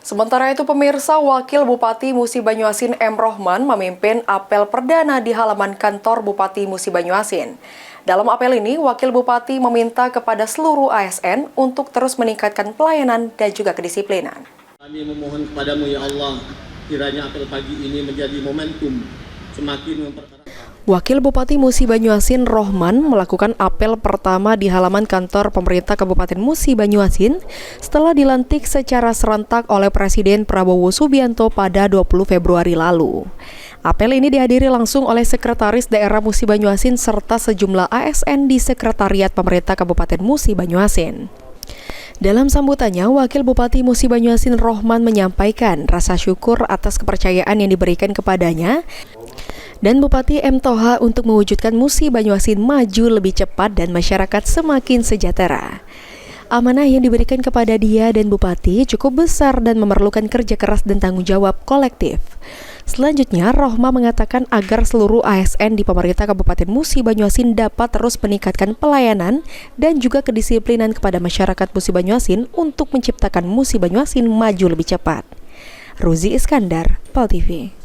Sementara itu pemirsa, Wakil Bupati Musi Banyuasin M. Rohman memimpin apel perdana di halaman kantor Bupati Musi Banyuasin. Dalam apel ini, Wakil Bupati meminta kepada seluruh ASN untuk terus meningkatkan pelayanan dan juga kedisiplinan. Kami memohon kepadamu ya Allah, kiranya apel pagi ini menjadi momentum semakin mempererat. Wakil Bupati Musi Banyuasin Rohman melakukan apel pertama di halaman kantor pemerintah Kabupaten Musi Banyuasin setelah dilantik secara serentak oleh Presiden Prabowo Subianto pada 20 Februari lalu. Apel ini dihadiri langsung oleh Sekretaris Daerah Musi Banyuasin serta sejumlah ASN di Sekretariat Pemerintah Kabupaten Musi Banyuasin. Dalam sambutannya, Wakil Bupati Musi Banyuasin Rohman menyampaikan rasa syukur atas kepercayaan yang diberikan kepadanya dan Bupati M. Toha untuk mewujudkan Musi Banyuasin maju lebih cepat dan masyarakat semakin sejahtera. Amanah yang diberikan kepada dia dan Bupati cukup besar dan memerlukan kerja keras dan tanggung jawab kolektif. Selanjutnya, Rohma mengatakan agar seluruh ASN di pemerintah Kabupaten Musi Banyuasin dapat terus meningkatkan pelayanan dan juga kedisiplinan kepada masyarakat Musi Banyuasin untuk menciptakan Musi Banyuasin maju lebih cepat. Ruzi Iskandar, PAL TV.